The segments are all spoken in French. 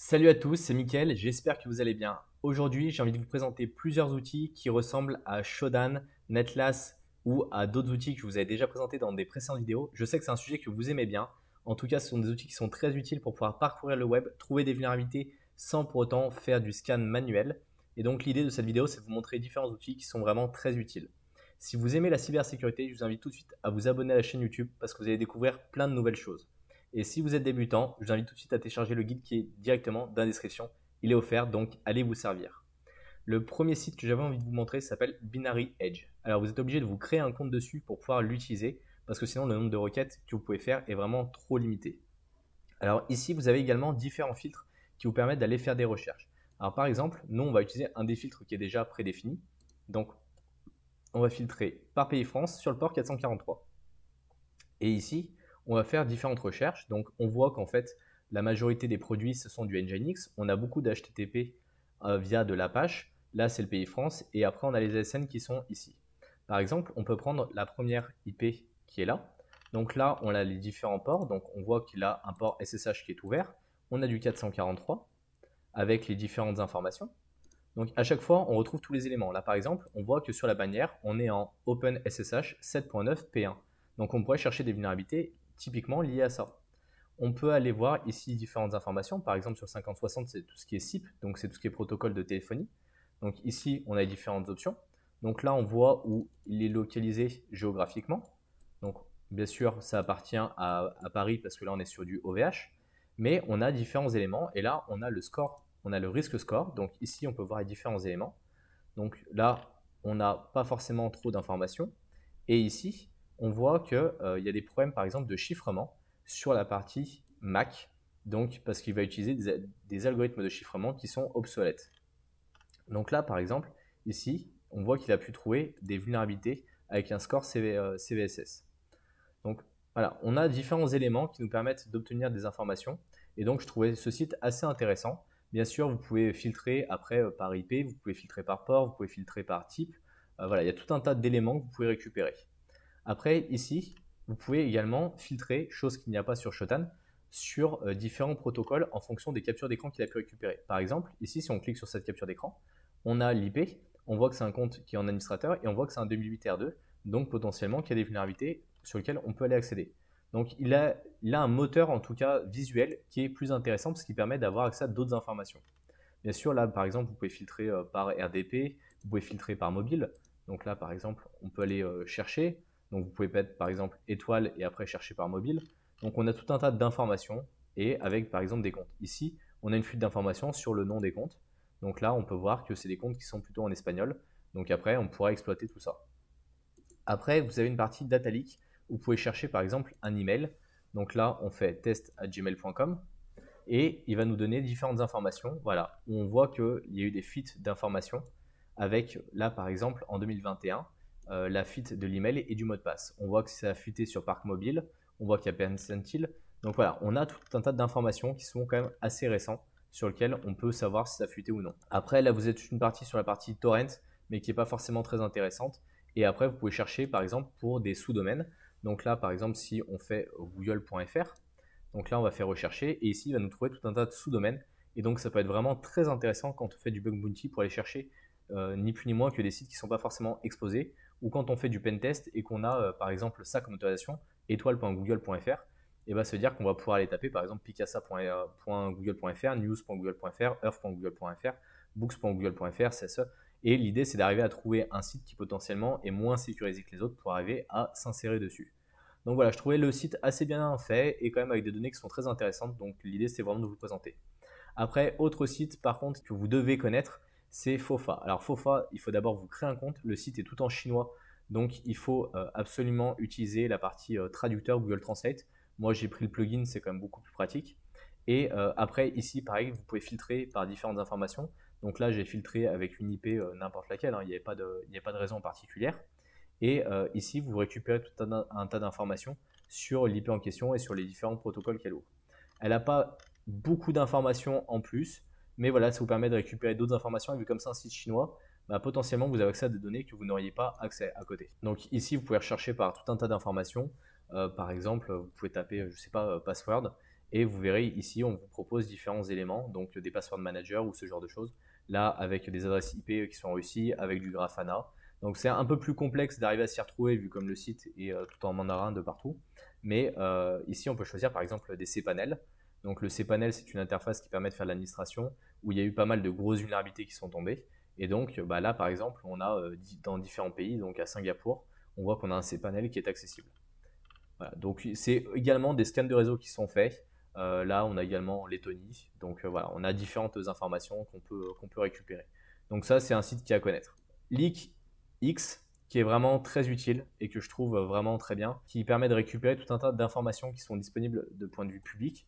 Salut à tous, c'est Mickaël, j'espère que vous allez bien. Aujourd'hui, j'ai envie de vous présenter plusieurs outils qui ressemblent à Shodan, Netlass ou à d'autres outils que je vous avais déjà présentés dans des précédentes vidéos. Je sais que c'est un sujet que vous aimez bien. En tout cas, ce sont des outils qui sont très utiles pour pouvoir parcourir le web, trouver des vulnérabilités sans pour autant faire du scan manuel. Et donc l'idée de cette vidéo, c'est de vous montrer différents outils qui sont vraiment très utiles. Si vous aimez la cybersécurité, je vous invite tout de suite à vous abonner à la chaîne YouTube parce que vous allez découvrir plein de nouvelles choses. Et si vous êtes débutant, je vous invite tout de suite à télécharger le guide qui est directement dans la description. Il est offert, donc allez vous servir. Le premier site que j'avais envie de vous montrer s'appelle Binary Edge. Alors vous êtes obligé de vous créer un compte dessus pour pouvoir l'utiliser, parce que sinon le nombre de requêtes que vous pouvez faire est vraiment trop limité. Alors ici, vous avez également différents filtres qui vous permettent d'aller faire des recherches. Alors par exemple, nous on va utiliser un des filtres qui est déjà prédéfini. Donc on va filtrer par pays France sur le port 443. Et ici, on va faire différentes recherches. Donc, on voit qu'en fait, la majorité des produits, ce sont du Nginx. On a beaucoup d'HTTP via de l'Apache. Là, c'est le pays France. Et après, on a les ASN qui sont ici. Par exemple, on peut prendre la première IP qui est là. Donc là, on a les différents ports. Donc, on voit qu'il a un port SSH qui est ouvert. On a du 443 avec les différentes informations. Donc, à chaque fois, on retrouve tous les éléments. Là, par exemple, on voit que sur la bannière, on est en OpenSSH 7.9 P1. Donc, on pourrait chercher des vulnérabilités typiquement liées à ça. On peut aller voir ici différentes informations. Par exemple, sur 5060, c'est tout ce qui est SIP, donc c'est tout ce qui est protocole de téléphonie. Donc ici, on a différentes options. Donc là, on voit où il est localisé géographiquement. Donc, bien sûr, ça appartient à Paris parce que là, on est sur du OVH. Mais on a différents éléments et là, on a le score, on a le risque score. Donc ici, on peut voir les différents éléments. Donc là, on n'a pas forcément trop d'informations. Et ici, on voit qu'il y a des problèmes, par exemple, de chiffrement sur la partie Mac, donc parce qu'il va utiliser des algorithmes de chiffrement qui sont obsolètes. Donc là, par exemple, ici, on voit qu'il a pu trouver des vulnérabilités avec un score CVSS. Donc voilà, on a différents éléments qui nous permettent d'obtenir des informations. Et donc, je trouvais ce site assez intéressant. Bien sûr, vous pouvez filtrer après par IP, vous pouvez filtrer par port, vous pouvez filtrer par type. Voilà, il y a tout un tas d'éléments que vous pouvez récupérer. Après, ici, vous pouvez également filtrer, chose qu'il n'y a pas sur Shodan, sur différents protocoles en fonction des captures d'écran qu'il a pu récupérer. Par exemple, ici, si on clique sur cette capture d'écran, on a l'IP, on voit que c'est un compte qui est en administrateur et on voit que c'est un 2008 R2, donc potentiellement qu'il y a des vulnérabilités sur lesquelles on peut aller accéder. Donc il a un moteur en tout cas visuel qui est plus intéressant parce qu'il permet d'avoir accès à d'autres informations. Bien sûr, là par exemple, vous pouvez filtrer par RDP, vous pouvez filtrer par mobile. Donc là par exemple, on peut aller chercher. Donc vous pouvez mettre par exemple étoile et après chercher par mobile. Donc on a tout un tas d'informations et avec par exemple des comptes. Ici, on a une fuite d'informations sur le nom des comptes. Donc là, on peut voir que c'est des comptes qui sont plutôt en espagnol. Donc après, on pourra exploiter tout ça. Après, vous avez une partie data leak où vous pouvez chercher par exemple un email. Donc là, on fait test@gmail.com et il va nous donner différentes informations. Voilà, où on voit qu'il y a eu des fuites d'informations avec là par exemple en 2021 la fuite de l'email et du mot de passe. On voit que ça a fuité sur Parc Mobile, on voit qu'il y a Percentile. Donc voilà, on a tout un tas d'informations qui sont quand même assez récents sur lesquelles on peut savoir si ça a fuité ou non. Après, là, vous êtes une partie sur la partie torrent, mais qui n'est pas forcément très intéressante. Et après, vous pouvez chercher par exemple pour des sous-domaines. Donc là, par exemple, si on fait google.fr, donc là, on va faire rechercher et ici, il va nous trouver tout un tas de sous-domaines. Et donc, ça peut être vraiment très intéressant quand on fait du bug bounty pour aller chercher ni plus ni moins que des sites qui ne sont pas forcément exposés ou quand on fait du pen test et qu'on a par exemple ça comme autorisation, étoile.google.fr, et va se dire qu'on va pouvoir aller taper par exemple picasa.google.fr, news.google.fr, earth.google.fr, books.google.fr, CSE. Et l'idée, c'est d'arriver à trouver un site qui potentiellement est moins sécurisé que les autres pour arriver à s'insérer dessus. Donc voilà, je trouvais le site assez bien fait et quand même avec des données qui sont très intéressantes. Donc l'idée, c'est vraiment de vous le présenter. Après, autre site par contre que vous devez connaître, c'est Fofa. Alors Fofa, il faut d'abord vous créer un compte. Le site est tout en chinois, donc il faut absolument utiliser la partie traducteur Google Translate. Moi, j'ai pris le plugin, c'est quand même beaucoup plus pratique. Et après, ici, pareil, vous pouvez filtrer par différentes informations. Donc là, j'ai filtré avec une IP n'importe laquelle, hein, il n'y avait pas de raison particulière. Et ici, vous récupérez tout un tas d'informations sur l'IP en question et sur les différents protocoles qu'elle ouvre. Elle n'a pas beaucoup d'informations en plus, mais voilà, ça vous permet de récupérer d'autres informations. Et vu comme c'est un site chinois, bah, potentiellement, vous avez accès à des données que vous n'auriez pas accès à côté. Donc ici, vous pouvez rechercher par tout un tas d'informations. Par exemple, vous pouvez taper, je ne sais pas, password, Et vous verrez ici, on vous propose différents éléments, donc des password managers ou ce genre de choses. Là, avec des adresses IP qui sont en Russie, avec du Grafana. Donc c'est un peu plus complexe d'arriver à s'y retrouver vu comme le site est tout en mandarin de partout. Mais ici, on peut choisir par exemple des cPanel. Donc le cPanel, c'est une interface qui permet de faire de l'administration où il y a eu pas mal de grosses vulnérabilités qui sont tombées. Et donc là, par exemple, on a dans différents pays, donc à Singapour, on voit qu'on a un cPanel qui est accessible. Voilà. Donc c'est également des scans de réseau qui sont faits. Là, on a également Lettonie. Donc voilà, on a différentes informations qu'on peut récupérer. Donc ça, c'est un site qui est à connaître. LeakX, qui est vraiment très utile et que je trouve vraiment très bien, qui permet de récupérer tout un tas d'informations qui sont disponibles de point de vue public.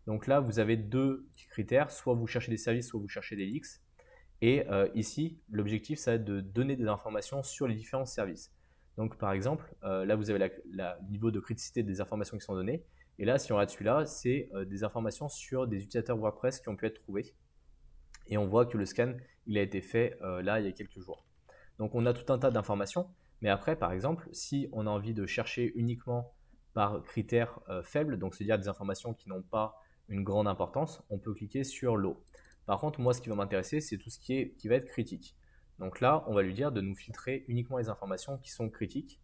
Donc là, vous avez deux critères, soit vous cherchez des services, soit vous cherchez des leaks. Et ici, l'objectif, ça va être de donner des informations sur les différents services. Donc par exemple, là vous avez le niveau de criticité des informations qui sont données. Et là, si on regarde celui-là, c'est des informations sur des utilisateurs WordPress qui ont pu être trouvés. Et on voit que le scan, il a été fait là il y a quelques jours. Donc on a tout un tas d'informations. Mais après, par exemple, si on a envie de chercher uniquement par critères faibles, donc c'est-à-dire des informations qui n'ont pas une grande importance, on peut cliquer sur l'eau. Par contre, moi, ce qui va m'intéresser, c'est tout ce qui va être critique. Donc là, on va lui dire de nous filtrer uniquement les informations qui sont critiques.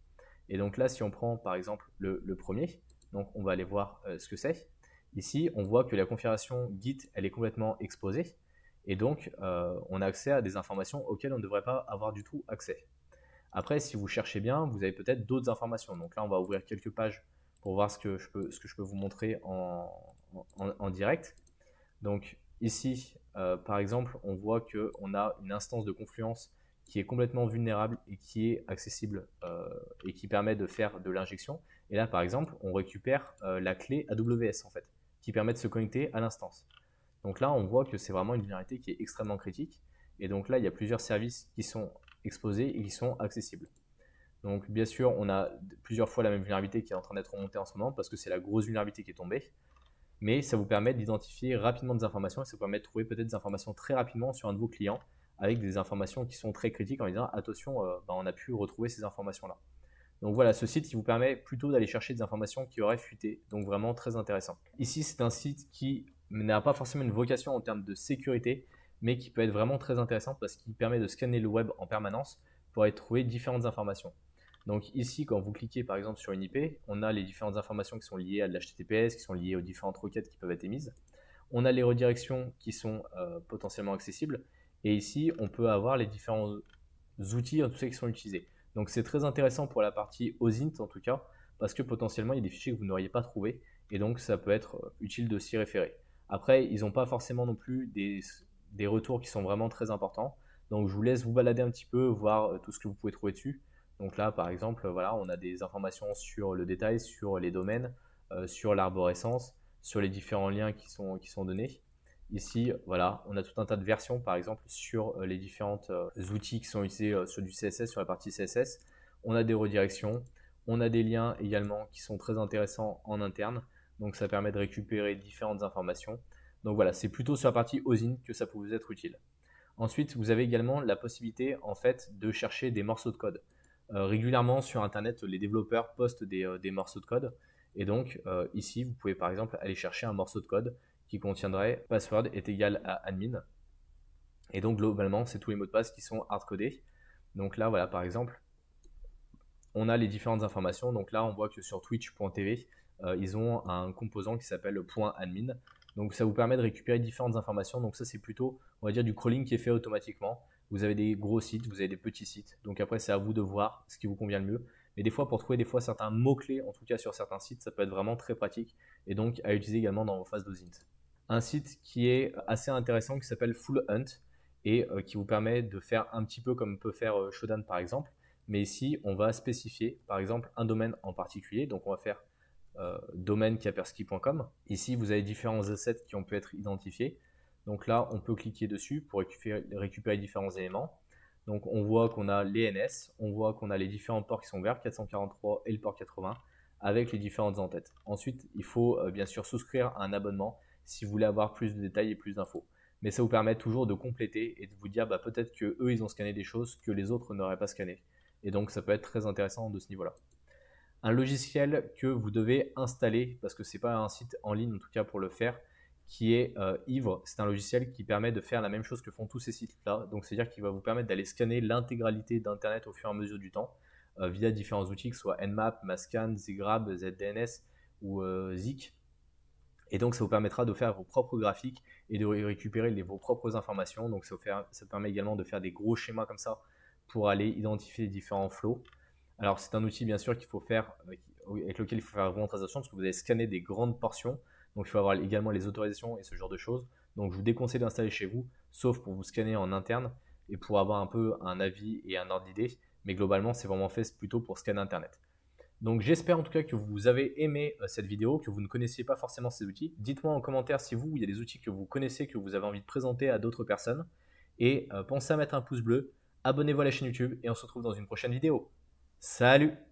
Et donc là, si on prend par exemple le premier, donc on va aller voir ce que c'est. Ici, on voit que la configuration Git, elle est complètement exposée. Et donc, on a accès à des informations auxquelles on ne devrait pas avoir du tout accès. Après, si vous cherchez bien, vous avez peut-être d'autres informations. Donc là, on va ouvrir quelques pages pour voir ce que je peux vous montrer en direct. Donc ici, par exemple, on voit qu'on a une instance de Confluence qui est complètement vulnérable et qui est accessible et qui permet de faire de l'injection. Et là, par exemple, on récupère la clé AWS en fait, qui permet de se connecter à l'instance. Donc là, on voit que c'est vraiment une vulnérabilité qui est extrêmement critique. Et donc là, il y a plusieurs services qui sont exposés et qui sont accessibles. Donc bien sûr, on a plusieurs fois la même vulnérabilité qui est en train d'être remontée en ce moment parce que c'est la grosse vulnérabilité qui est tombée. Mais ça vous permet d'identifier rapidement des informations et ça vous permet de trouver peut-être des informations très rapidement sur un de vos clients avec des informations qui sont très critiques en disant attention, on a pu retrouver ces informations-là. Donc voilà, ce site qui vous permet plutôt d'aller chercher des informations qui auraient fuité, donc vraiment très intéressant. Ici, c'est un site qui n'a pas forcément une vocation en termes de sécurité, mais qui peut être vraiment très intéressant parce qu'il permet de scanner le web en permanence pour aller trouver différentes informations. Donc ici, quand vous cliquez par exemple sur une IP, on a les différentes informations qui sont liées à de l'HTTPS, qui sont liées aux différentes requêtes qui peuvent être émises. On a les redirections qui sont potentiellement accessibles. Et ici, on peut avoir les différents outils, en tout cas, qui sont utilisés. Donc c'est très intéressant pour la partie OSINT en tout cas, parce que potentiellement, il y a des fichiers que vous n'auriez pas trouvés. Et donc, ça peut être utile de s'y référer. Après, ils n'ont pas forcément non plus des retours qui sont vraiment très importants. Donc, je vous laisse vous balader un petit peu, voir tout ce que vous pouvez trouver dessus. Donc là, par exemple, voilà, on a des informations sur le détail, sur les domaines, sur l'arborescence, sur les différents liens qui sont donnés. Ici, voilà, on a tout un tas de versions, par exemple, sur les différents outils qui sont utilisés sur du CSS, sur la partie CSS. On a des redirections, on a des liens également qui sont très intéressants en interne. Donc ça permet de récupérer différentes informations. Donc voilà, c'est plutôt sur la partie OSINT que ça peut vous être utile. Ensuite, vous avez également la possibilité en fait de chercher des morceaux de code. Régulièrement sur Internet, les développeurs postent des morceaux de code. Et donc ici, vous pouvez par exemple aller chercher un morceau de code qui contiendrait password est égal à admin. Et donc globalement, c'est tous les mots de passe qui sont hardcodés. Donc là, voilà, par exemple, on a les différentes informations. Donc là, on voit que sur twitch.tv, ils ont un composant qui s'appelle .admin. Donc ça vous permet de récupérer différentes informations. Donc ça, c'est plutôt, on va dire, du crawling qui est fait automatiquement. Vous avez des gros sites, vous avez des petits sites. Donc après, c'est à vous de voir ce qui vous convient le mieux. Mais des fois, pour trouver certains mots-clés, en tout cas sur certains sites, ça peut être vraiment très pratique. Et donc à utiliser également dans vos phases d'OSINT. Un site qui est assez intéressant qui s'appelle Full Hunt et qui vous permet de faire un petit peu comme peut faire Shodan par exemple. Mais ici, on va spécifier par exemple un domaine en particulier. Donc on va faire domaine-kaspersky.com. Ici, vous avez différents assets qui ont pu être identifiés. Donc là, on peut cliquer dessus pour récupérer différents éléments. Donc on voit qu'on a les NS, on voit qu'on a les différents ports qui sont ouverts, 443 et le port 80, avec les différentes entêtes. Ensuite, il faut bien sûr souscrire à un abonnement si vous voulez avoir plus de détails et plus d'infos. Mais ça vous permet toujours de compléter et de vous dire peut-être que eux ils ont scanné des choses que les autres n'auraient pas scanné. Et donc ça peut être très intéressant de ce niveau-là. un logiciel que vous devez installer, parce que ce n'est pas un site en ligne en tout cas pour le faire, qui est Ivre. C'est un logiciel qui permet de faire la même chose que font tous ces sites-là. Donc c'est-à-dire qu'il va vous permettre d'aller scanner l'intégralité d'Internet au fur et à mesure du temps via différents outils, que ce soit Nmap, Mascan, Zgrab, ZDNS ou Zik. Et donc ça vous permettra de faire vos propres graphiques et de récupérer vos propres informations. Donc ça permet également de faire des gros schémas comme ça pour aller identifier les différents flows. Alors c'est un outil bien sûr qu'il faut faire, avec lequel il faut faire vraiment très attention parce que vous allez scanner des grandes portions. Donc il faut avoir également les autorisations et ce genre de choses. Donc je vous déconseille d'installer chez vous, sauf pour vous scanner en interne et pour avoir un peu un avis et un ordre d'idée. Mais globalement c'est vraiment fait plutôt pour scanner Internet. Donc j'espère en tout cas que vous avez aimé cette vidéo, que vous ne connaissiez pas forcément ces outils. Dites-moi en commentaire si vous, il y a des outils que vous connaissez, que vous avez envie de présenter à d'autres personnes. Et pensez à mettre un pouce bleu, abonnez-vous à la chaîne YouTube et on se retrouve dans une prochaine vidéo. Salut!